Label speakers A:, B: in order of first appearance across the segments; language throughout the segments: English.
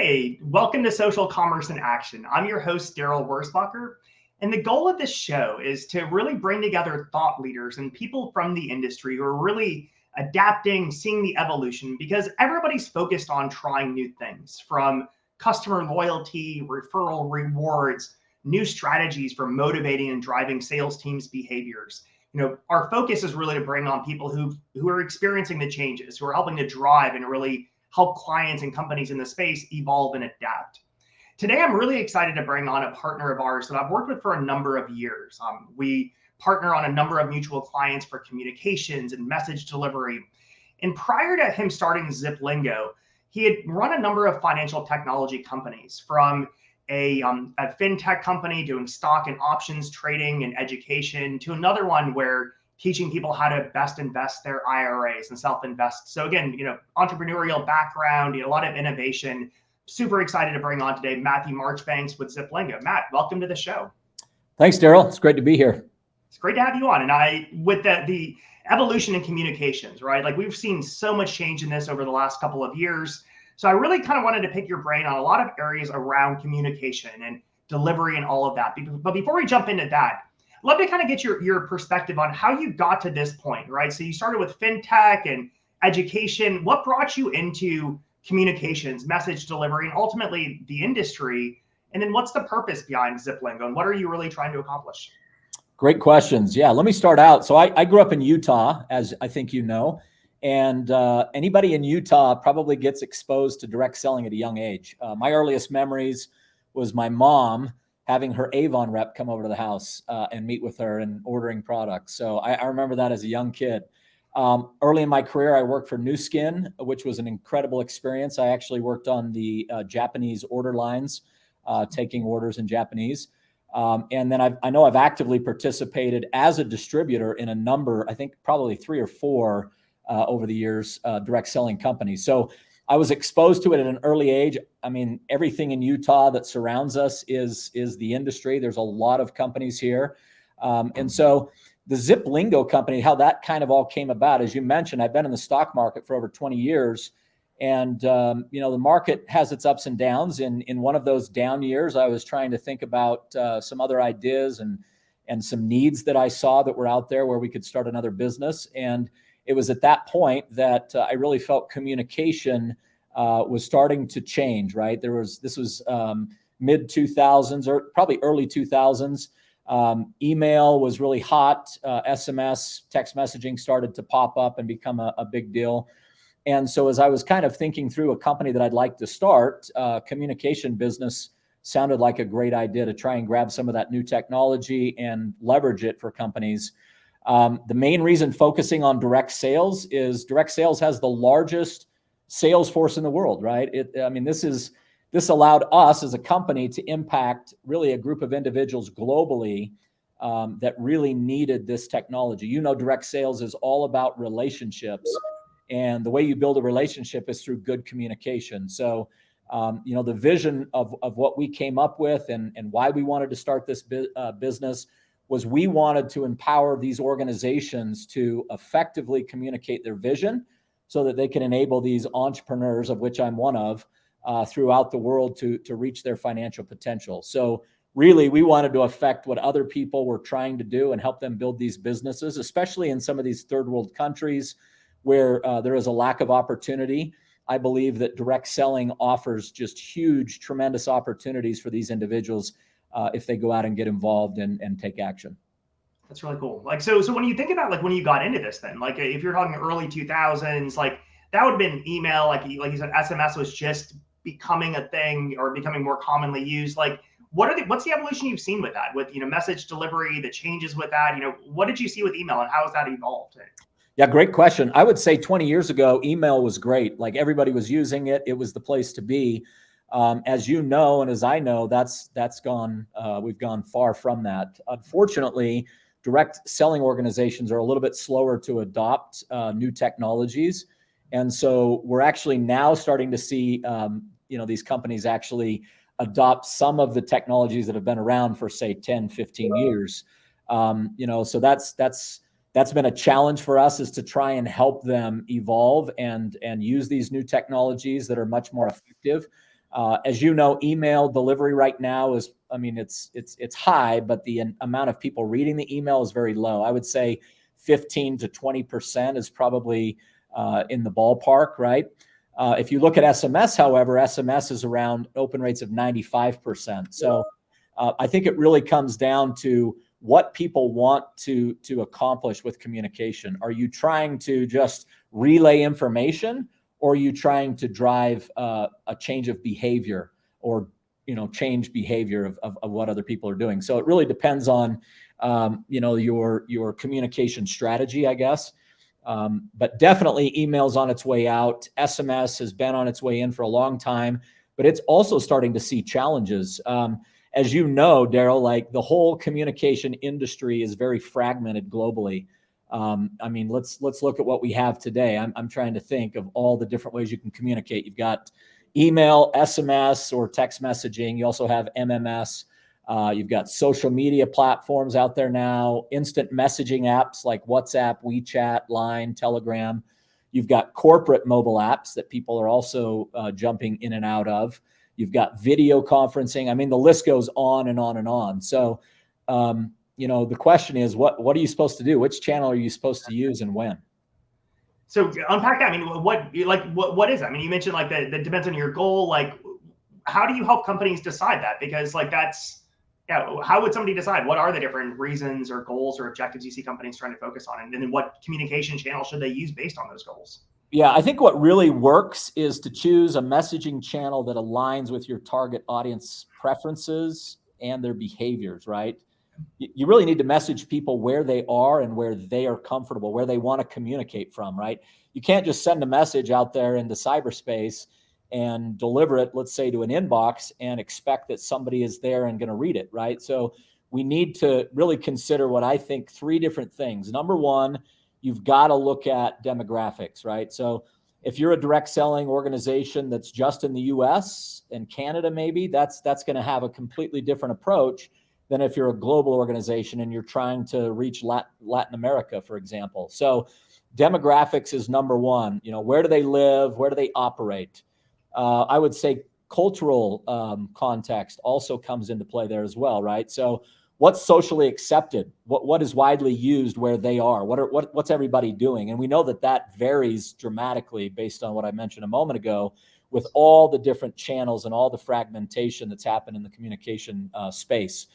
A: Hey, welcome to Social Commerce in Action. I'm your host, Daryl Wurzbacher, and the goal of this show is to really bring together thought leaders and people from the industry who are really adapting, seeing the evolution, because everybody's focused on trying new things, from customer loyalty, referral rewards, new strategies for motivating and driving sales teams' behaviors. Our focus is really to bring on people who are experiencing the changes, who are helping to drive and really help clients and companies in the space evolve and adapt. Today, I'm really excited to bring on a partner of ours that I've worked with for a number of years. We partner on a number of mutual clients for communications and message delivery. And prior to him starting ZipLingo, he had run a number of financial technology companies, from a fintech company doing stock and options trading and education, to another one where teaching people how to best invest their IRAs and self-invest. So again, entrepreneurial background, a lot of innovation. Super excited to bring on today Matthew Marchbanks with ZipLingo. Matt, welcome to the show.
B: Thanks, Daryl. It's great to be here.
A: It's great to have you on. And with the evolution in communications, right? Like, we've seen so much change in this over the last couple of years. So I really kind of wanted to pick your brain on a lot of areas around communication and delivery and all of that. But before we jump into that, I'd love to kind of get your perspective on how you got to this point, right? So you started with fintech and education. What brought you into communications, message delivery, and ultimately the industry? And then what's the purpose behind ZipLingo, and what are you really trying to accomplish?
B: Great questions. Yeah, let me start out. So I grew up in Utah, as I think you know, and anybody in Utah probably gets exposed to direct selling at a young age. My earliest memories was my mom having her Avon rep come over to the house and meet with her and ordering products. So I remember that as a young kid. Early in my career, I worked for New Skin, which was an incredible experience. I actually worked on the Japanese order lines, taking orders in Japanese. And then I know I've actively participated as a distributor in a number, I think probably 3 or 4 over the years, direct selling companies. So I was exposed to it at an early age. I mean, everything in Utah that surrounds us is the industry. There's a lot of companies here. And so the ZipLingo company, how that kind of all came about, as you mentioned, I've been in the stock market for over 20 years. And, the market has its ups and downs. In one of those down years, I was trying to think about some other ideas and some needs that I saw that were out there where we could start another business. And it was at that point that I really felt communication was starting to change, right? This was mid 2000s or probably early 2000s. Email was really hot. SMS, text messaging started to pop up and become a big deal. And so as I was kind of thinking through a company that I'd like to start, communication business sounded like a great idea to try and grab some of that new technology and leverage it for companies. The main reason focusing on direct sales is direct sales has the largest sales force in the world, right? This allowed us as a company to impact really a group of individuals globally that really needed this technology. Direct sales is all about relationships, and the way you build a relationship is through good communication. So, the vision of what we came up with and why we wanted to start this business was we wanted to empower these organizations to effectively communicate their vision so that they can enable these entrepreneurs, of which I'm one of, throughout the world to reach their financial potential. So really, we wanted to affect what other people were trying to do and help them build these businesses, especially in some of these third world countries where there is a lack of opportunity. I believe that direct selling offers just huge, tremendous opportunities for these individuals if they go out and get involved and take action.
A: That's really cool. So when you think about when you got into this, then if you're talking early 2000s, that would have been email, like you said, SMS was just becoming a thing or becoming more commonly used. What's the evolution you've seen with that, with message delivery, the changes with that? What did you see with email and how has that evolved?
B: Yeah, great question. I would say 20 years ago, email was great. Everybody was using it. It was the place to be. As you know, and as I know, that's gone. We've gone far from that. Unfortunately, direct selling organizations are a little bit slower to adopt new technologies. And so we're actually now starting to see, these companies actually adopt some of the technologies that have been around for, say, 10, 15 years. So that's been a challenge for us, is to try and help them evolve and use these new technologies that are much more effective. As you know, email delivery right now is, I mean, it's high, but the amount of people reading the email is very low. I would say 15 to 20% is probably in the ballpark, right? If you look at SMS, however, SMS is around open rates of 95%. So I think it really comes down to what people want to accomplish with communication. Are you trying to just relay information, or are you trying to drive a change of behavior, or change behavior of what other people are doing? So it really depends on your communication strategy, I guess. But definitely email's on its way out. SMS has been on its way in for a long time, but it's also starting to see challenges. As you know, Daryl, like the whole communication industry is very fragmented globally. I mean, let's look at what we have today. I'm trying to think of all the different ways you can communicate. You've got email, SMS, or text messaging. You also have MMS. You've got social media platforms out there now, instant messaging apps like WhatsApp, WeChat, Line, Telegram. You've got corporate mobile apps that people are also jumping in and out of. You've got video conferencing. I mean, the list goes on and on and on. So, the question is, what are you supposed to do? Which channel are you supposed to use and when?
A: So unpack that. I mean, what is that? I mean, you mentioned like that depends on your goal. Like, how do you help companies decide that? Because like how would somebody decide what are the different reasons or goals or objectives you see companies trying to focus on, and then what communication channel should they use based on those goals?
B: Yeah, I think what really works is to choose a messaging channel that aligns with your target audience preferences and their behaviors, right? You really need to message people where they are and where they are comfortable, where they want to communicate from, right? You can't just send a message out there into cyberspace and deliver it, let's say, to an inbox and expect that somebody is there and going to read it, right? So we need to really consider what I think 3 different things. Number one, you've got to look at demographics, right? So if you're a direct selling organization that's just in the US and Canada, maybe that's going to have a completely different approach than if you're a global organization and you're trying to reach Latin America, for example. So demographics is number one. Where do they live? Where do they operate? I would say cultural context also comes into play there as well, right? So what's socially accepted? What is widely used where they are? What's everybody doing? And we know that varies dramatically based on what I mentioned a moment ago, with all the different channels and all the fragmentation that's happened in the communication space.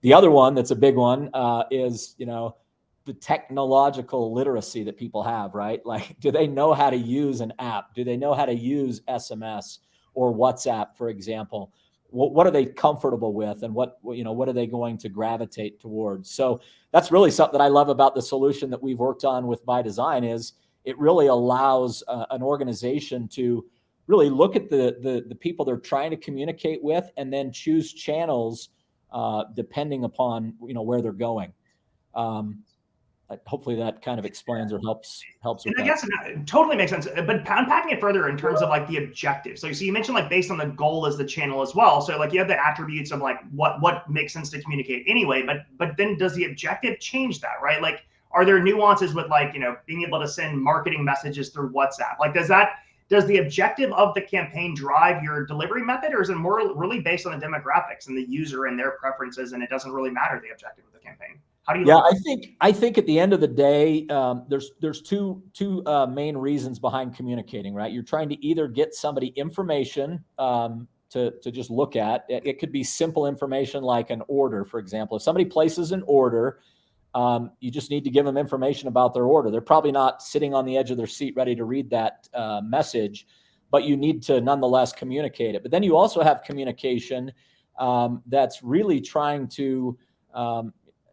B: The other one that's a big one is, the technological literacy that people have, right? Like, do they know how to use an app? Do they know how to use SMS or WhatsApp, for example? What are they comfortable with, and what are they going to gravitate towards? So that's really something that I love about the solution that we've worked on with ByDesign, is it really allows an organization to really look at the people they're trying to communicate with, and then choose channels depending upon where they're going. Hopefully that kind of explains or helps with
A: that. I guess it totally makes sense. But unpacking it further in terms of like the objectives. So you mentioned like based on the goal as the channel as well. So like you have the attributes of like what makes sense to communicate anyway. But then does the objective change that, right? Like, are there nuances with like being able to send marketing messages through WhatsApp? Like, does the objective of the campaign drive your delivery method, or is it more really based on the demographics and the user and their preferences, and it doesn't really matter the objective of the campaign? How do you?
B: Yeah, I think at the end of the day, there's two main reasons behind communicating, right? You're trying to either get somebody information to just look at. It could be simple information like an order, for example. If somebody places an order, you just need to give them information about their order. They're probably not sitting on the edge of their seat ready to read that message, but you need to nonetheless communicate it. But then you also have communication that's really trying to,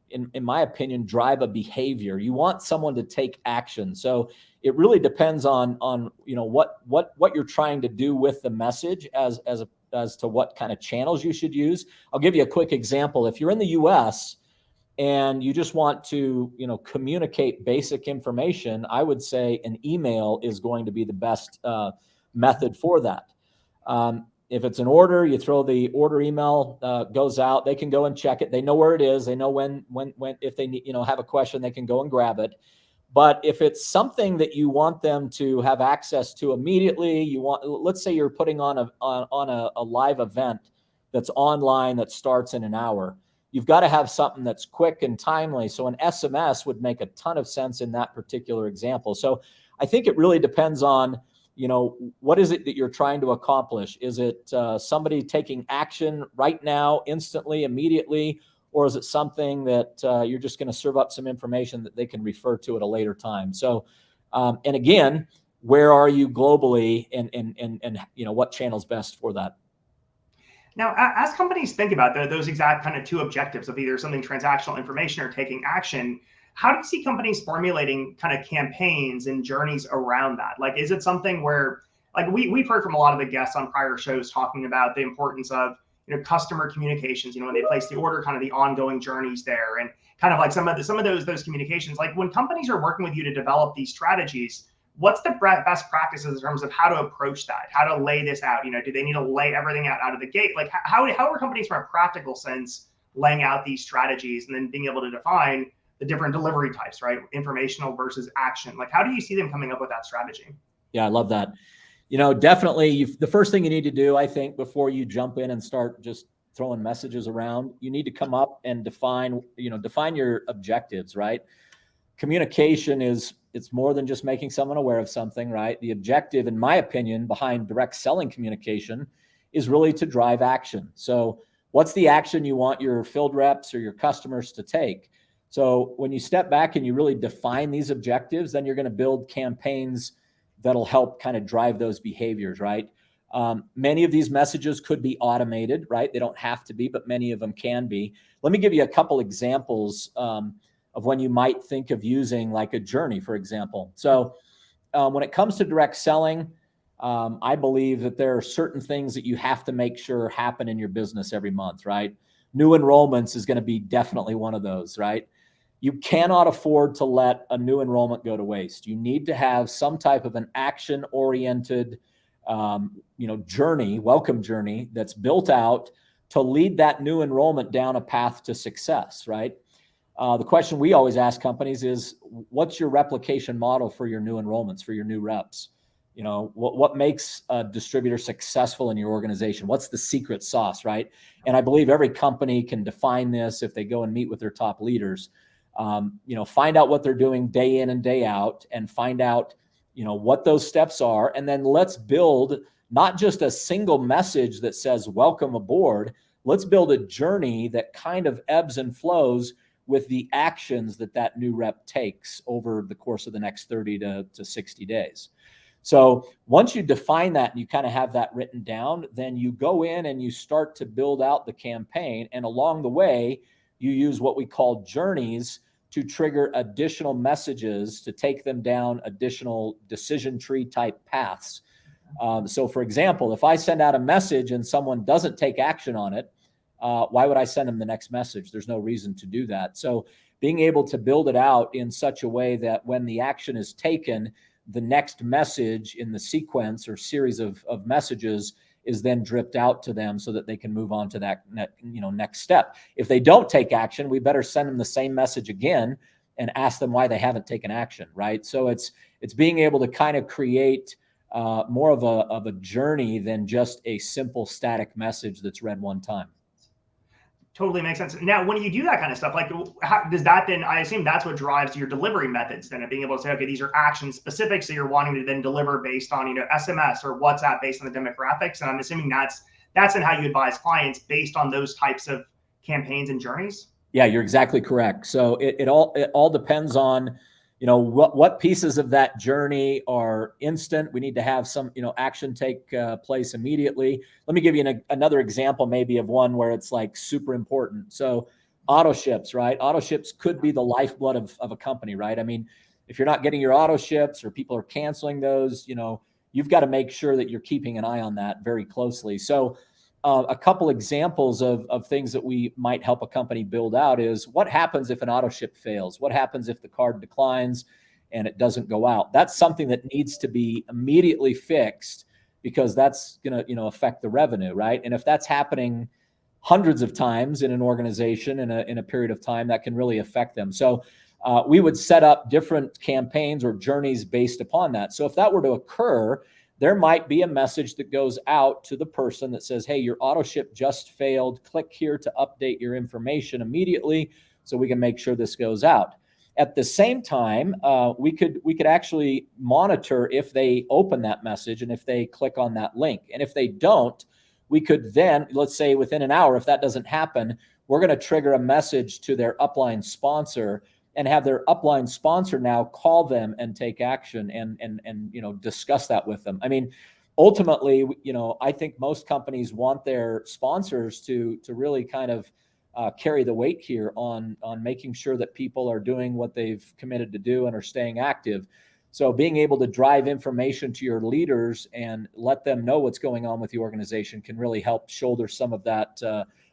B: in my opinion, drive a behavior. You want someone to take action. So it really depends on what you're trying to do with the message as to what kind of channels you should use. I'll give you a quick example. If you're in the US and you just want to, communicate basic information, I would say an email is going to be the best method for that. If it's an order, you throw the order email, goes out. They can go and check it. They know where it is. They know when if they need, have a question, they can go and grab it. But if it's something that you want them to have access to immediately, let's say you're putting on a live event that's online that starts in an hour. You've got to have something that's quick and timely. So an SMS would make a ton of sense in that particular example. So I think it really depends on, what is it that you're trying to accomplish? Is it somebody taking action right now, instantly, immediately? Or is it something that you're just going to serve up some information that they can refer to at a later time? So, and again, where are you globally, and what channel's best for that?
A: Now, as companies think about those exact kind of two objectives of either something transactional information or taking action, how do you see companies formulating kind of campaigns and journeys around that? Like, is it something where, like we've heard from a lot of the guests on prior shows talking about the importance of customer communications, when they place the order, kind of the ongoing journeys there, and kind of like some of those communications. Like when companies are working with you to develop these strategies, what's the best practices in terms of how to approach that, how to lay this out? Do they need to lay everything out of the gate? Like how are companies from a practical sense laying out these strategies and then being able to define the different delivery types, right? Informational versus action. Like how do you see them coming up with that strategy?
B: Yeah, I love that. Definitely the first thing you need to do, I think, before you jump in and start just throwing messages around, you need to come up and define your objectives, right? Communication it's more than just making someone aware of something, right? The objective, in my opinion, behind direct selling communication is really to drive action. So what's the action you want your field reps or your customers to take? So when you step back and you really define these objectives, then you're going to build campaigns that'll help kind of drive those behaviors, right? Many of these messages could be automated, right? They don't have to be, but many of them can be. Let me give you a couple examples of when you might think of using like a journey, for example. So when it comes to direct selling, I believe that there are certain things that you have to make sure happen in your business every month, right? New enrollments is going to be definitely one of those, right? You cannot afford to let a new enrollment go to waste. You need to have some type of an action-oriented, journey, welcome journey that's built out to lead that new enrollment down a path to success, right? The question we always ask companies is, what's your replication model for your new enrollments, for your new reps? What makes a distributor successful in your organization? What's the secret sauce, right? And I believe every company can define this if they go and meet with their top leaders. Find out what they're doing day in and day out, and find out, what those steps are. And then let's build not just a single message that says, welcome aboard. Let's build a journey that kind of ebbs and flows with the actions that new rep takes over the course of the next 30 to 60 days. So once you define that and you kind of have that written down, then you go in and you start to build out the campaign. And along the way, you use what we call journeys to trigger additional messages to take them down additional decision tree type paths. So for example, if I send out a message and someone doesn't take action on it, why would I send them the next message? There's no reason to do that. So being able to build it out in such a way that when the action is taken, the next message in the sequence or series of messages is then dripped out to them so that they can move on to that next step. If they don't take action, we better send them the same message again and ask them why they haven't taken action, right? So it's being able to kind of create more of a journey than just a simple static message that's read one time.
A: Totally makes sense. Now, when you do that kind of stuff, like how does that then, I assume that's what drives your delivery methods then, of being able to say, okay, these are action specific. So you're wanting to then deliver based on, SMS or WhatsApp based on the demographics. And I'm assuming that's then how you advise clients based on those types of campaigns and journeys.
B: Yeah, you're exactly correct. So it all depends on, what pieces of that journey are instant. We need to have some, action take place immediately. Let me give you another example, maybe of one where it's like super important. So auto ships, right? Auto ships could be the lifeblood of a company, right? I mean, if you're not getting your auto ships or people are canceling those, you've got to make sure that you're keeping an eye on that very closely. So a couple examples of things that we might help a company build out is, what happens if an auto ship fails? What happens if the card declines and it doesn't go out? That's something that needs to be immediately fixed, because that's going to, affect the revenue, right? And if that's happening hundreds of times in an organization in a period of time, that can really affect them. So we would set up different campaigns or journeys based upon that. So if that were to occur, there might be a message that goes out to the person that says, hey, your auto ship just failed. Click here to update your information immediately so we can make sure this goes out. At the same time, we could actually monitor if they open that message and if they click on that link. And if they don't, we could then, let's say within an hour, if that doesn't happen, we're going to trigger a message to their upline sponsor and have their upline sponsor now call them and take action and discuss that with them. I mean, ultimately, I think most companies want their sponsors to really kind of carry the weight here on making sure that people are doing what they've committed to do and are staying active. So being able to drive information to your leaders and let them know what's going on with the organization can really help shoulder some of that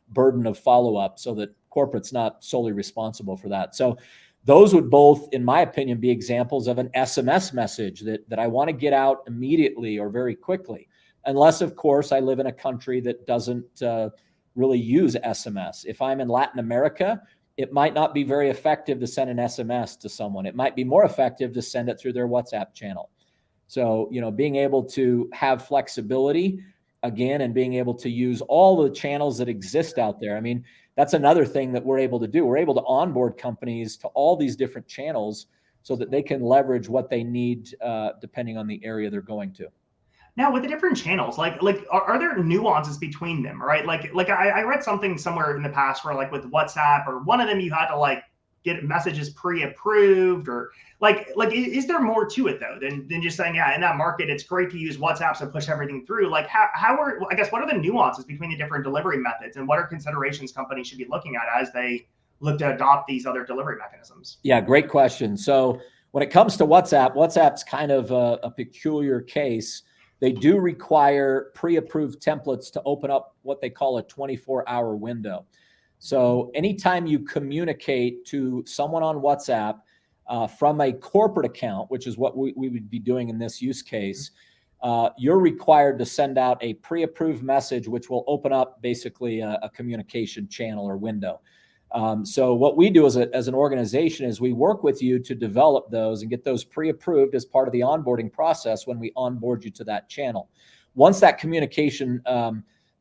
B: burden of follow-up so that corporate's not solely responsible for that. So those would both, in my opinion, be examples of an SMS message that I want to get out immediately or very quickly. Unless, of course, I live in a country that doesn't really use SMS. If I'm in Latin America, it might not be very effective to send an SMS to someone. It might be more effective to send it through their WhatsApp channel. So, being able to have flexibility again and being able to use all the channels that exist out there. I mean, that's another thing that we're able to do. We're able to onboard companies to all these different channels so that they can leverage what they need depending on the area they're going to.
A: Now, with the different channels, are there nuances between them, right? I read something somewhere in the past where, like, with WhatsApp or one of them, you had to get messages pre-approved, or is there more to it though than just saying, yeah, in that market, it's great to use WhatsApp to push everything through? What are the nuances between the different delivery methods, and what are considerations companies should be looking at as they look to adopt these other delivery mechanisms?
B: Yeah, great question. So when it comes to WhatsApp's kind of a peculiar case. They do require pre-approved templates to open up what they call a 24-hour window. So anytime you communicate to someone on WhatsApp from a corporate account, which is what we would be doing in this use case, you're required to send out a pre-approved message, which will open up basically a communication channel or window. So what we do as an organization is we work with you to develop those and get those pre-approved as part of the onboarding process when we onboard you to that channel. Once that communication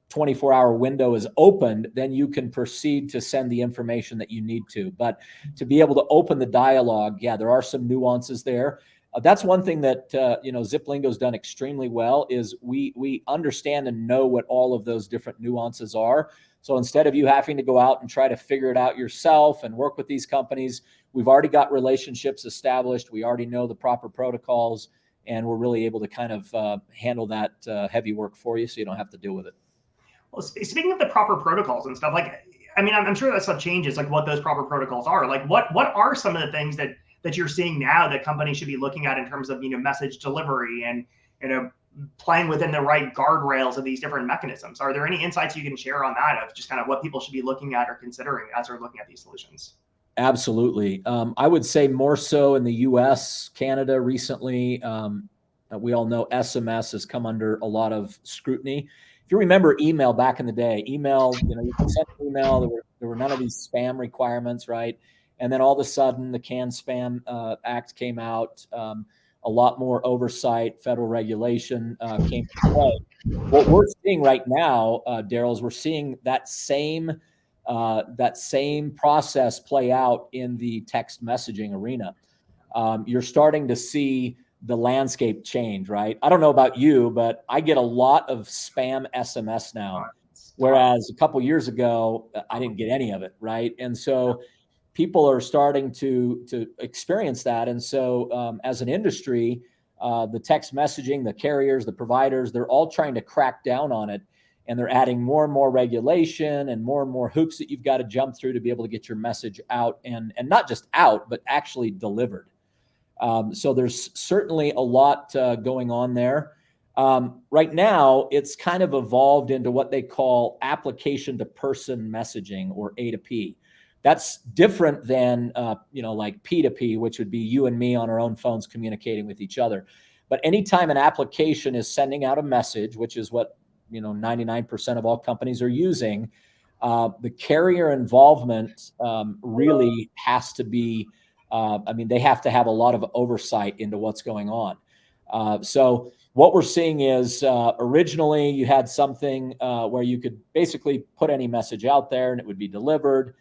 B: 24-hour window is opened, then you can proceed to send the information that you need to. But to be able to open the dialogue, yeah, there are some nuances there. That's one thing that ZipLingo's done extremely well is we understand and know what all of those different nuances are. So instead of you having to go out and try to figure it out yourself and work with these companies, we've already got relationships established. We already know the proper protocols, and we're really able to kind of handle that heavy work for you so you don't have to deal with it.
A: Well, speaking of the proper protocols and stuff, I'm sure that stuff changes, what those proper protocols are. What are some of the things that you're seeing now that companies should be looking at in terms of, message delivery and, playing within the right guardrails of these different mechanisms? Are there any insights you can share on that of just kind of what people should be looking at or considering as they're looking at these solutions?
B: Absolutely. I would say more so in the US, Canada recently. We all know SMS has come under a lot of scrutiny. If you remember email back in the day, you could send an email, there were none of these spam requirements, right? And then all of a sudden the CAN Spam Act came out. A lot more oversight, federal regulation came to play. What we're seeing right now, Daryl, is we're seeing that same process play out in the text messaging arena. You're starting to see the landscape change, right? I don't know about you, but I get a lot of spam SMS now, whereas a couple years ago, I didn't get any of it, right? And so people are starting to experience that. And so as an industry, the text messaging, the carriers, the providers, they're all trying to crack down on it. And they're adding more and more regulation and more hoops that you've got to jump through to be able to get your message out and not just out, but actually delivered. So there's certainly a lot going on there. Right now, it's kind of evolved into what they call application to person messaging, or A2P. That's different than, like P2P, which would be you and me on our own phones communicating with each other. But anytime an application is sending out a message, which is what 99% of all companies are using, the carrier involvement really has to be I mean, they have to have a lot of oversight into what's going on. So what we're seeing is originally you had something where you could basically put any message out there and it would be delivered.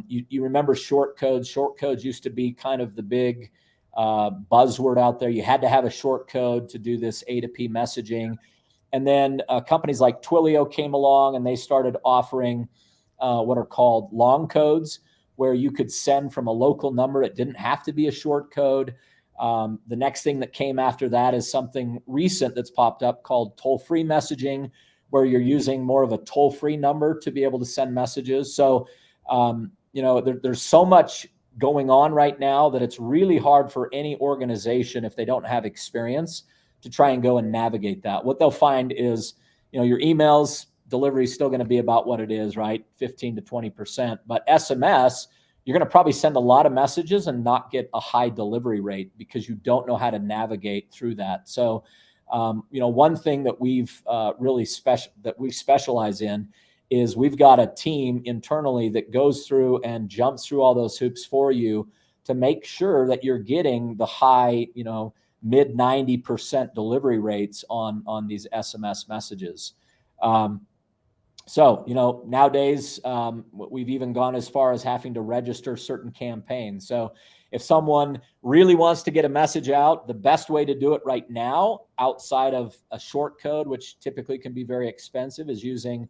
B: You remember short codes. Short codes used to be kind of the big buzzword out there. You had to have a short code to do this A to P messaging. And then companies like Twilio came along and they started offering what are called long codes, where you could send from a local number. It didn't have to be a short code. The next thing that came after that is something recent that's popped up called toll-free messaging, where you're using more of a toll-free number to be able to send messages. So, there's so much going on right now that it's really hard for any organization, if they don't have experience, to try and go and navigate that. What they'll find is, your emails delivery is still going to be about what it is, right? 15 to 20%. But SMS, you're going to probably send a lot of messages and not get a high delivery rate because you don't know how to navigate through that. So, one thing that we've we specialize in is we've got a team internally that goes through and jumps through all those hoops for you to make sure that you're getting the high, mid 90% delivery rates on these SMS messages. So, nowadays, we've even gone as far as having to register certain campaigns. So if someone really wants to get a message out, the best way to do it right now, outside of a short code, which typically can be very expensive, is using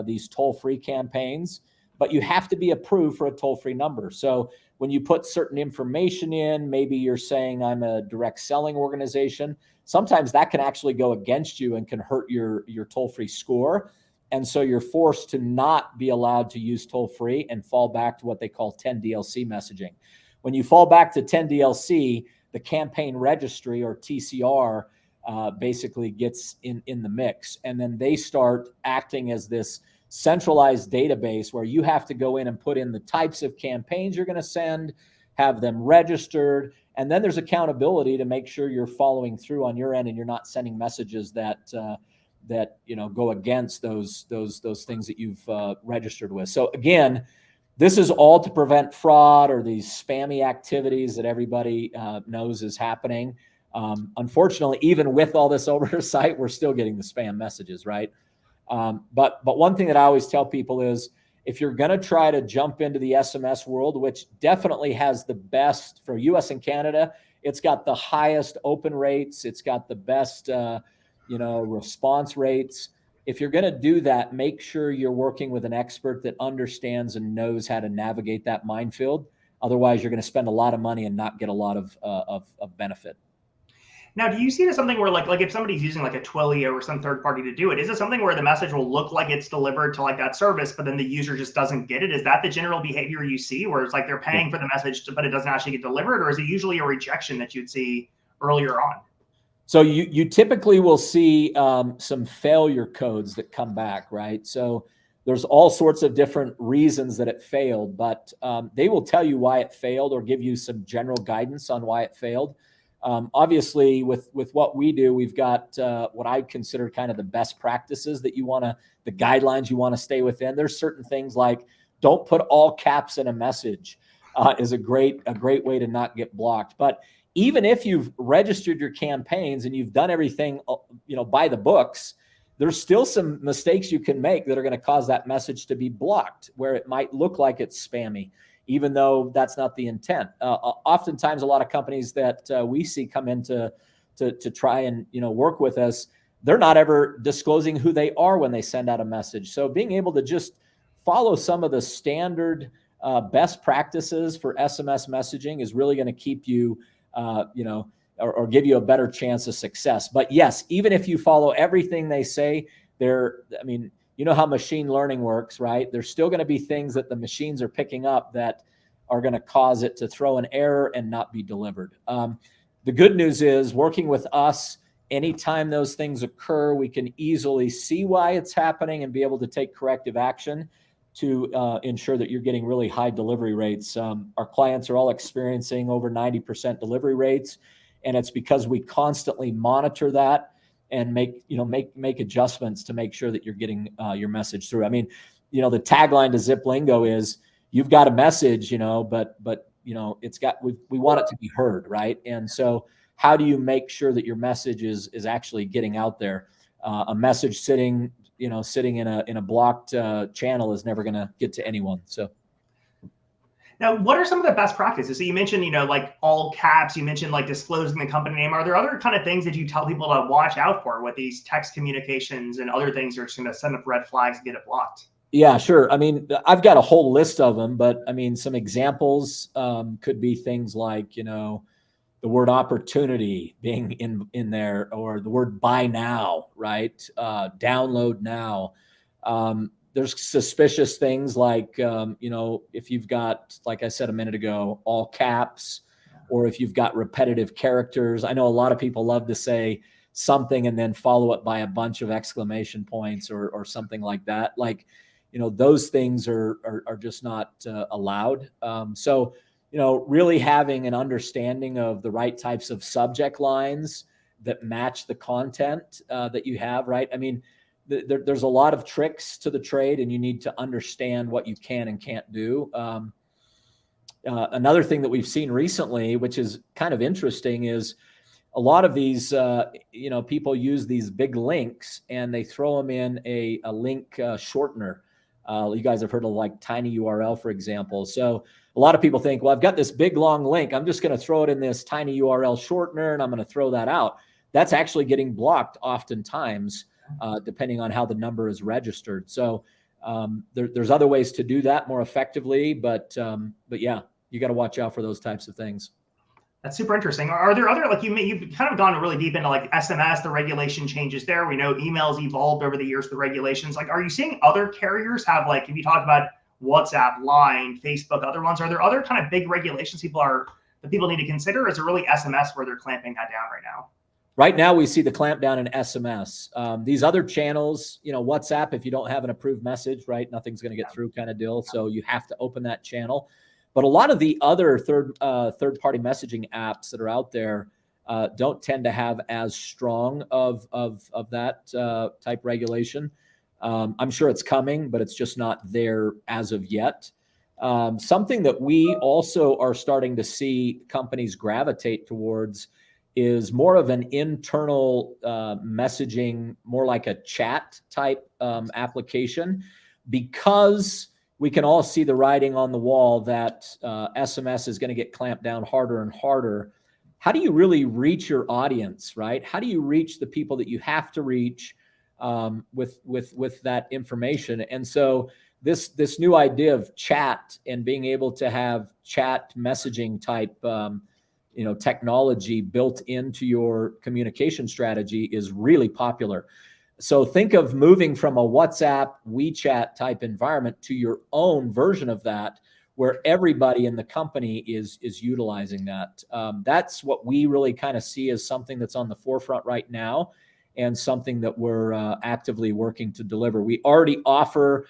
B: these toll-free campaigns. But you have to be approved for a toll-free number. So when you put certain information in, maybe you're saying I'm a direct selling organization, sometimes that can actually go against you and can hurt your toll-free score. And so you're forced to not be allowed to use toll-free and fall back to what they call 10DLC messaging. When you fall back to 10DLC, the campaign registry, or TCR, basically gets in the mix. And then they start acting as this centralized database where you have to go in and put in the types of campaigns you're going to send, have them registered, and then there's accountability to make sure you're following through on your end and you're not sending messages that go against those things that you've registered with. So again, this is all to prevent fraud or these spammy activities that everybody knows is happening. Unfortunately, even with all this oversight, we're still getting the spam messages, right? But one thing that I always tell people is, if you're going to try to jump into the SMS world, which definitely has the best for US and Canada, it's got the highest open rates, it's got the best response rates. If you're going to do that, make sure you're working with an expert that understands and knows how to navigate that minefield. Otherwise, you're going to spend a lot of money and not get a lot of benefit.
A: Now, do you see it as something where like if somebody's using like a Twilio or some third party to do it, is it something where the message will look like it's delivered to like that service, but then the user just doesn't get it? Is that the general behavior you see, where it's like they're paying for the message, but it doesn't actually get delivered? Or is it usually a rejection that you'd see earlier on?
B: So you typically will see some failure codes that come back, right? So there's all sorts of different reasons that it failed, but they will tell you why it failed or give you some general guidance on why it failed. Obviously, with what we do, we've got what I consider kind of the best practices that the guidelines you want to stay within. There's certain things like don't put all caps in a message is a great way to not get blocked. But even if you've registered your campaigns and you've done everything, by the books, there's still some mistakes you can make that are going to cause that message to be blocked, where it might look like it's spammy, even though that's not the intent. Oftentimes, a lot of companies that we see come in to try and work with us, they're not ever disclosing who they are when they send out a message. So being able to just follow some of the standard best practices for SMS messaging is really going to keep you or give you a better chance of success. But yes, even if you follow everything they say, how machine learning works, right? There's still going to be things that the machines are picking up that are going to cause it to throw an error and not be delivered. The good news is, working with us, anytime those things occur, we can easily see why it's happening and be able to take corrective action to ensure that you're getting really high delivery rates. Our clients are all experiencing over 90% delivery rates, and it's because we constantly monitor that and make adjustments to make sure that you're getting your message through. The tagline to ZipLingo is, "You've got a message, but we want it to be heard, right? And so how do you make sure that your message is actually getting out there? A message sitting in a blocked channel is never going to get to anyone. So.
A: Now, what are some of the best practices? So you mentioned, like all caps, you mentioned like disclosing the company name. Are there other kind of things that you tell people to watch out for with these text communications and other things that are just going to send up red flags and get it blocked?
B: Yeah, sure. I mean, I've got a whole list of them, but I mean, some examples could be things like, the word opportunity being in there, or the word buy now, right? Download now. There's suspicious things like, if you've got, like I said a minute ago, all caps, or if you've got repetitive characters. I know a lot of people love to say something and then follow it by a bunch of exclamation points or something like that. Like, those things are just not allowed. So, really having an understanding of the right types of subject lines that match the content that you have, right? I mean, there's a lot of tricks to the trade, and you need to understand what you can and can't do. Another thing that we've seen recently, which is kind of interesting, is a lot of these, people use these big links and they throw them in a link shortener. You guys have heard of like tiny URL, for example. So a lot of people think, well, I've got this big long link. I'm just going to throw it in this tiny URL shortener and I'm going to throw that out. That's actually getting blocked oftentimes, depending on how the number is registered. So there's other ways to do that more effectively, but yeah, you got to watch out for those types of things.
A: That's super interesting. Are there other, like you've kind of gone really deep into like SMS, the regulation changes there. We know emails evolved over the years, the regulations. Like, are you seeing other carriers have, like, if you talk about WhatsApp, Line, Facebook, other ones, are there other kind of big regulations that people need to consider? Or is it really SMS where they're clamping that down right now?
B: Right now, we see the clamp down in SMS. These other channels, WhatsApp, if you don't have an approved message, right, nothing's going to get through kind of deal. So you have to open that channel. But a lot of the other third-party messaging apps that are out there don't tend to have as strong of that type regulation. I'm sure it's coming, but it's just not there as of yet. Something that we also are starting to see companies gravitate towards is more of an internal messaging, more like a chat type application, because we can all see the writing on the wall that SMS is going to get clamped down harder and harder. How do you really reach your audience, right? How do you reach the people that you have to reach with that information? And so this new idea of chat and being able to have chat messaging type technology built into your communication strategy is really popular. So think of moving from a WhatsApp, WeChat type environment to your own version of that, where everybody in the company is utilizing that. That's what we really kind of see as something that's on the forefront right now, and something that we're actively working to deliver. We already offer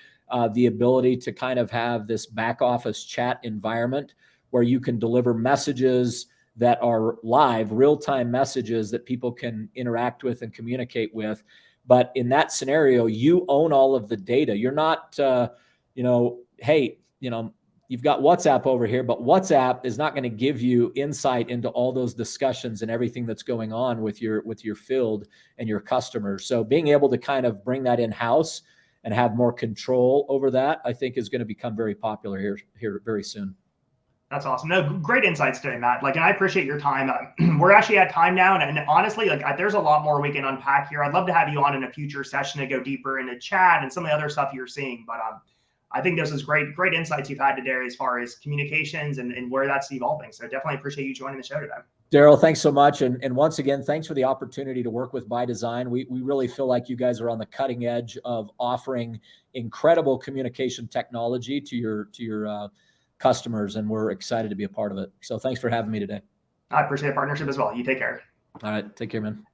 B: the ability to kind of have this back office chat environment where you can deliver messages that are live, real-time messages that people can interact with and communicate with. But in that scenario, you own all of the data. You're not, hey, you've got WhatsApp over here, but WhatsApp is not going to give you insight into all those discussions and everything that's going on with your field and your customers. So being able to kind of bring that in-house and have more control over that, I think, is going to become very popular here very soon.
A: That's awesome. No, great insights today, Matt. And I appreciate your time. We're actually at time now, and honestly, there's a lot more we can unpack here. I'd love to have you on in a future session to go deeper into chat and some of the other stuff you're seeing. But I think this is great insights you've had today as far as communications and where that's evolving. So definitely appreciate you joining the show today.
B: Daryl, thanks so much. And once again, thanks for the opportunity to work with ByDesign. We really feel like you guys are on the cutting edge of offering incredible communication technology to your customers, and we're excited to be a part of it. So thanks for having me today.
A: I appreciate the partnership as well. You take care.
B: All right. Take care, man.